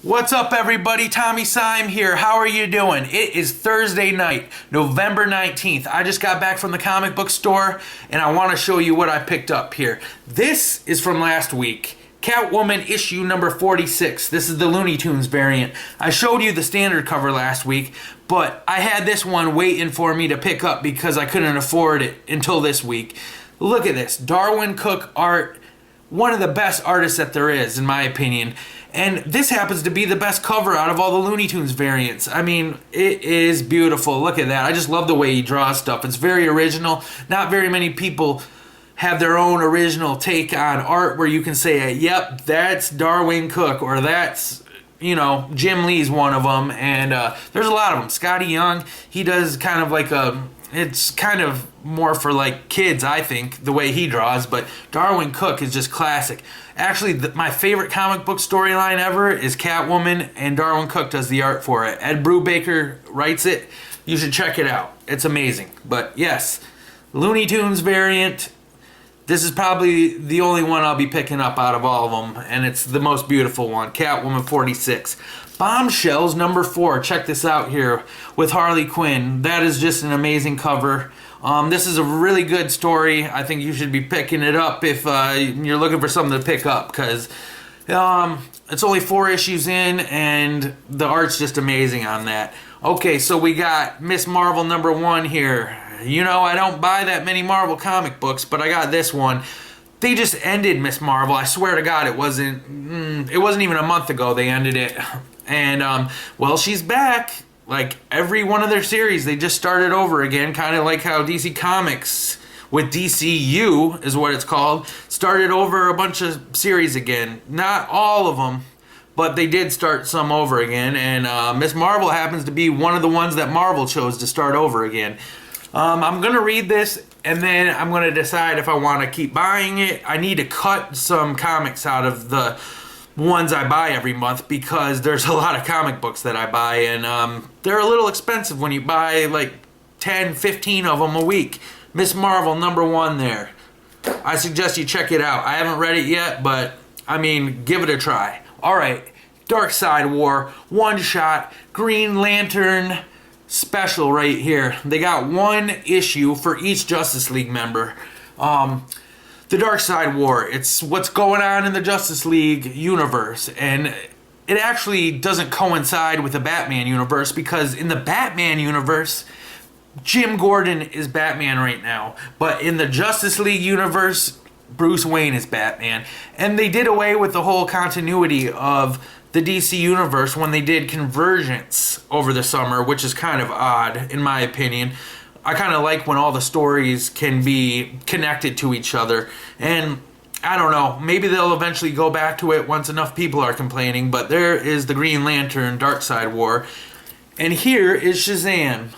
What's up, everybody? Tommy Sime here. How are you doing? It is Thursday night, November 19th. I just got back from the comic book store, and I want to show you what I picked up here. This is from last week. Catwoman issue number 46. This is the Looney Tunes variant. I showed you the standard cover last week, but I had this one waiting for me to pick up because I couldn't afford it until this week. Look at this. Darwyn, Cooke art. One of the best artists that there is, in my opinion. And this happens to be the best cover out of all the Looney Tunes variants. I mean, it is beautiful. Look at that. I just love the way he draws stuff. It's very original. Not very many people have their own original take on art where you can say, yep, that's Darwyn Cooke, or that's, Jim Lee's one of them. And there's a lot of them. Scotty Young, he does kind of like it's kind of more for like kids, I think, the way he draws, but Darwyn Cooke is just classic. Actually, my favorite comic book storyline ever is Catwoman, and Darwyn Cooke does the art for it. Ed Brubaker writes it. You should check it out. It's amazing. But yes, Looney Tunes variant. This is probably the only one I'll be picking up out of all of them, and it's the most beautiful one, Catwoman 46. Bombshells number 4. Check this out here with Harley Quinn. That is just an amazing cover. This is a really good story. I think you should be picking it up if you're looking for something to pick up, because it's only 4 issues in, and the art's just amazing on that. Okay, so we got Miss Marvel number 1 here. I don't buy that many Marvel comic books, but I got this one. They just ended Miss Marvel. I swear to God, it wasn't even a month ago they ended it. And, well, she's back. Like, every one of their series, they just started over again, kind of like how DC Comics, with DCU, is what it's called, started over a bunch of series again. Not all of them, but they did start some over again, and Miss Marvel happens to be one of the ones that Marvel chose to start over again. I'm going to read this, and then I'm going to decide if I want to keep buying it. I need to cut some comics out of the ones I buy every month, because there's a lot of comic books that I buy, and they're a little expensive when you buy like 10, 15 of them a week. Miss Marvel number 1 there. I suggest you check it out. I haven't read it yet, but I mean, give it a try. Alright, Darkseid War, one shot, Green Lantern special right here. They got 1 issue for each Justice League member. The Darkseid War, it's what's going on in the Justice League universe, and it actually doesn't coincide with the Batman universe, because in the Batman universe, Jim Gordon is Batman right now, but in the Justice League universe, Bruce Wayne is Batman. And they did away with the whole continuity of the DC universe when they did Convergence over the summer, which is kind of odd, in my opinion. I kind of like when all the stories can be connected to each other. And I don't know, maybe they'll eventually go back to it once enough people are complaining, but there is the Green Lantern Darkseid War. And here is Shazam.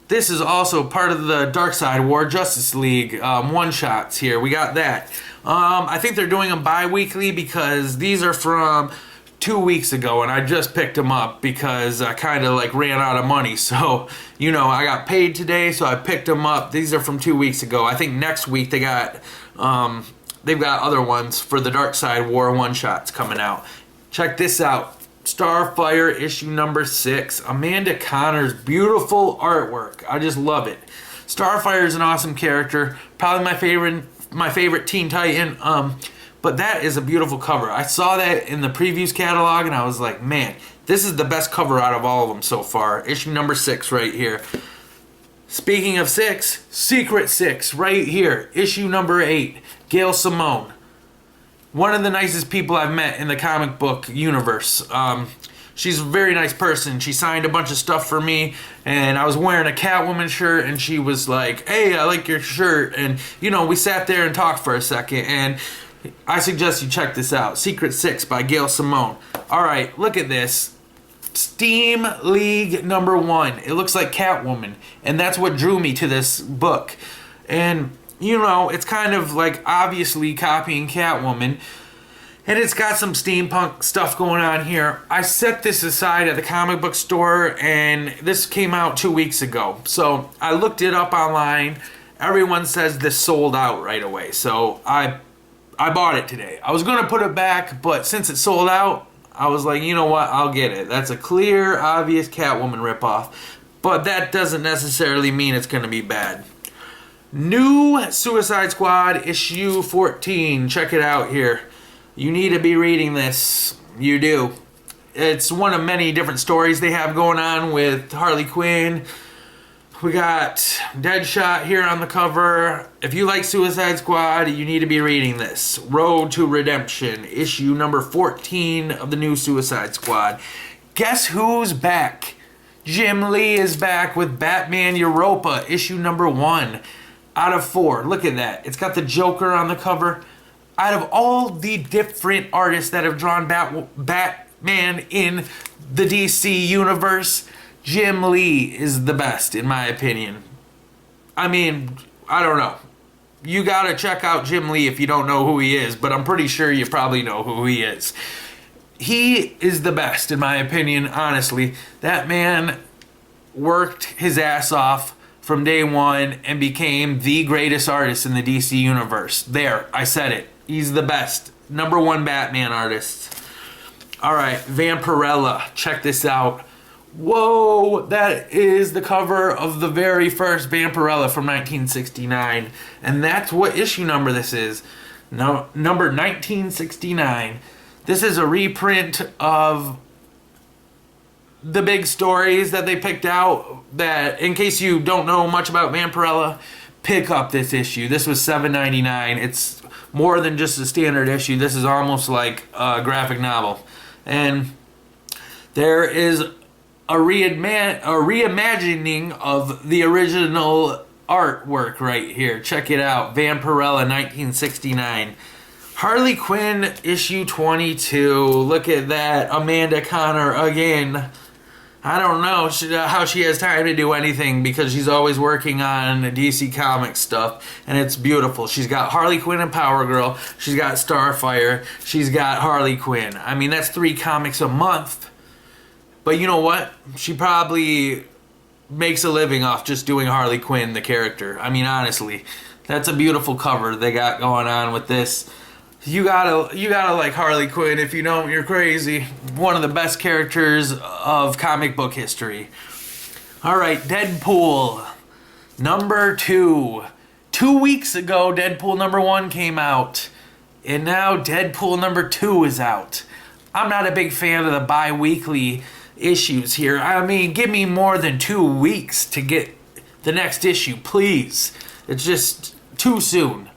This is also part of the Darkseid War Justice League one-shots here. We got that. I think they're doing them bi-weekly because these are from 2 weeks ago, and I just picked them up because I kind of like ran out of money. So, I got paid today, so I picked them up. These are from 2 weeks ago. I think next week they've got other ones for the Darkseid War one-shots coming out. Check this out. Starfire issue number 6. Amanda Connor's beautiful artwork. I just love it. Starfire is an awesome character. Probably my favorite Teen Titan. But that is a beautiful cover. I saw that in the previews catalog, and I was like, man, this is the best cover out of all of them so far. Issue number 6 right here. Speaking of 6, Secret 6 right here. Issue number 8. Gail Simone. One of the nicest people I've met in the comic book universe. She's a very nice person. She signed a bunch of stuff for me, and I was wearing a Catwoman shirt, and she was like, hey, I like your shirt. And, we sat there and talked for a second, and I suggest you check this out. Secret 6 by Gail Simone. Alright, look at this. Steam League number 1. It looks like Catwoman, and that's what drew me to this book. And, it's kind of like obviously copying Catwoman, and it's got some steampunk stuff going on here. I set this aside at the comic book store, and this came out 2 weeks ago. So I looked it up online. Everyone says this sold out right away, so I bought it today. I was going to put it back, but since it sold out, I was like, you know what, I'll get it. That's a clear, obvious Catwoman ripoff. But that doesn't necessarily mean it's going to be bad. New Suicide Squad issue 14. Check it out here. You need to be reading this. You do. It's one of many different stories they have going on with Harley Quinn. We got Deadshot here on the cover. If you like Suicide Squad, you need to be reading this. Road to Redemption, issue number 14 of the new Suicide Squad. Guess who's back? Jim Lee is back with Batman Europa, issue number 1 out of 4. Look at that. It's got the Joker on the cover. Out of all the different artists that have drawn Batman in the DC universe, Jim Lee is the best, in my opinion. I mean, I don't know. You gotta check out Jim Lee if you don't know who he is, but I'm pretty sure you probably know who he is. He is the best, in my opinion, honestly. That man worked his ass off from day one and became the greatest artist in the DC universe. There, I said it. He's the best. Number 1 Batman artist. Alright, Vampirella. Check this out. Whoa, that is the cover of the very first Vampirella from 1969. And that's what issue number this is. No, number 1969. This is a reprint of the big stories that they picked out that, in case you don't know much about Vampirella, pick up this issue. This was $7.99. It's more than just a standard issue. This is almost like a graphic novel. And there is a reimagining of the original artwork right here. Check it out. Vampirella 1969. Harley Quinn issue 22. Look at that. Amanda Connor again. I don't know how she has time to do anything because she's always working on DC Comics stuff, and it's beautiful. She's got Harley Quinn and Power Girl. She's got Starfire. She's got Harley Quinn. I mean, that's 3 comics a month. But you know what? She probably makes a living off just doing Harley Quinn, the character. I mean, honestly, that's a beautiful cover they got going on with this. You gotta like Harley Quinn. If you don't, you're crazy. One of the best characters of comic book history. All right, Deadpool number 2. 2 weeks ago, Deadpool number 1 came out, and now Deadpool number 2 is out. I'm not a big fan of the bi-weekly issues here. I mean, give me more than 2 weeks to get the next issue, please. It's just too soon.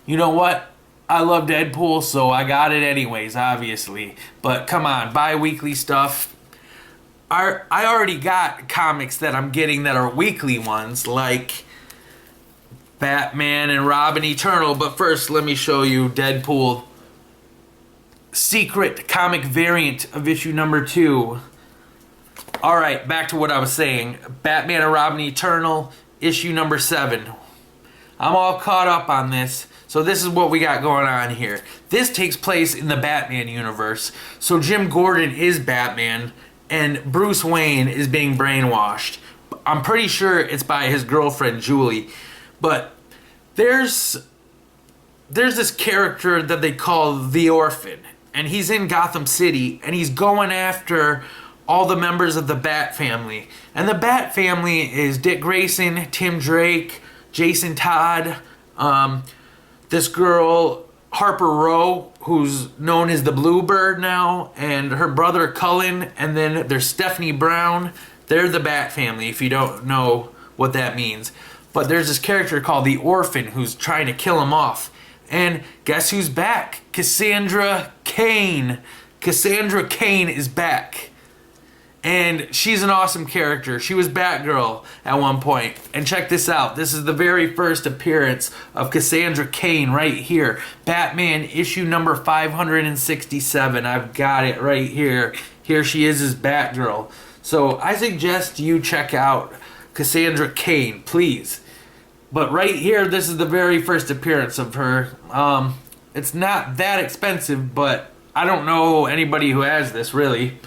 You know what? I love Deadpool, so I got it anyways, obviously. But come on, bi-weekly stuff. I already got comics that I'm getting that are weekly ones, like Batman and Robin Eternal. But first, let me show you Deadpool secret comic variant of issue number 2. Alright, back to what I was saying. Batman and Robin Eternal, issue number 7. I'm all caught up on this. So this is what we got going on here. This takes place in the Batman universe. So Jim Gordon is Batman, and Bruce Wayne is being brainwashed. I'm pretty sure it's by his girlfriend, Julie. But there's this character that they call the Orphan. And he's in Gotham City, and he's going after all the members of the Bat family. And the Bat family is Dick Grayson, Tim Drake, Jason Todd, this girl, Harper Row, who's known as the Bluebird now, and her brother Cullen, and then there's Stephanie Brown. They're the Bat family, if you don't know what that means. But there's this character called the Orphan who's trying to kill him off. And guess who's back? Cassandra Cain. Cassandra Cain is back. And she's an awesome character. She was Batgirl at one point. And check this out. This is the very first appearance of Cassandra Cain right here. Batman issue number 567. I've got it right here. Here she is as Batgirl. So I suggest you check out Cassandra Cain, please. But right here, this is the very first appearance of her. It's not that expensive, but I don't know anybody who has this, really.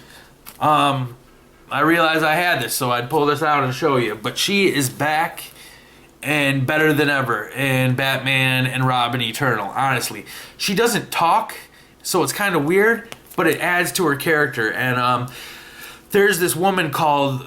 I realized I had this, so I'd pull this out and show you. But she is back and better than ever in Batman and Robin Eternal, honestly. She doesn't talk, so it's kind of weird, but it adds to her character. And there's this woman called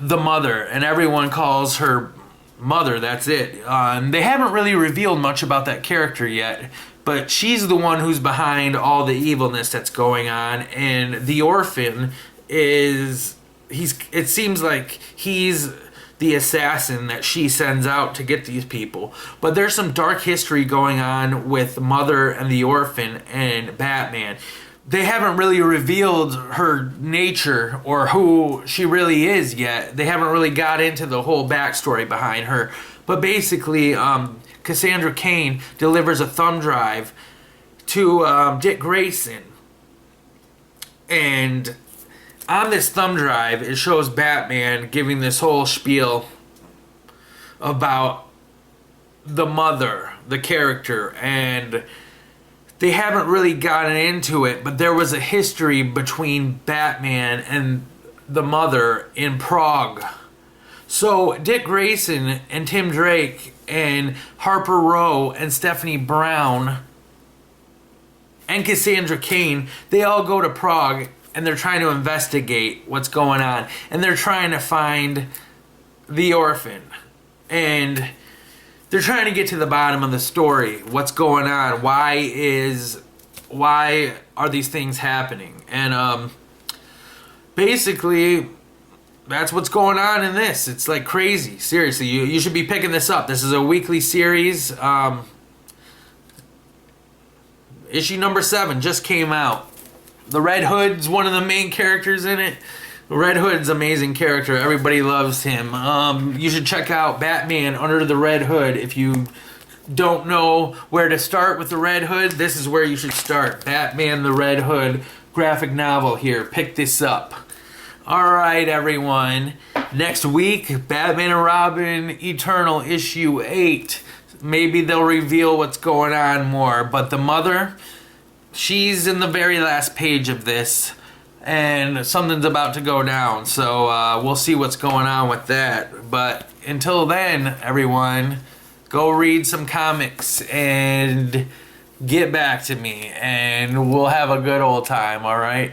the Mother, and everyone calls her Mother. That's it. And they haven't really revealed much about that character yet, but she's the one who's behind all the evilness that's going on. And the orphan is, it seems like he's the assassin that she sends out to get these people. But there's some dark history going on with Mother and the orphan and Batman. They haven't really revealed her nature or who she really is yet. They haven't really got into the whole backstory behind her. But basically, Cassandra Cain delivers a thumb drive to Dick Grayson. And on this thumb drive, it shows Batman giving this whole spiel about the Mother, the character, and they haven't really gotten into it, but there was a history between Batman and the Mother in Prague. So Dick Grayson and Tim Drake and Harper Row and Stephanie Brown and Cassandra Cain, they all go to Prague and they're trying to investigate what's going on. And they're trying to find the orphan. And they're trying to get to the bottom of the story. What's going on? Why are these things happening? And basically, that's what's going on in this. It's like crazy. Seriously, you should be picking this up. This is a weekly series. Issue number 7 just came out. The Red Hood's one of the main characters in it. Red Hood's an amazing character. Everybody loves him. You should check out Batman Under the Red Hood. If you don't know where to start with the Red Hood, this is where you should start. Batman the Red Hood graphic novel here. Pick this up. Alright, everyone. Next week, Batman and Robin Eternal issue 8. Maybe they'll reveal what's going on more. But the Mother, she's in the very last page of this. And something's about to go down. So we'll see what's going on with that. But until then, everyone, go read some comics and get back to me. And we'll have a good old time, alright?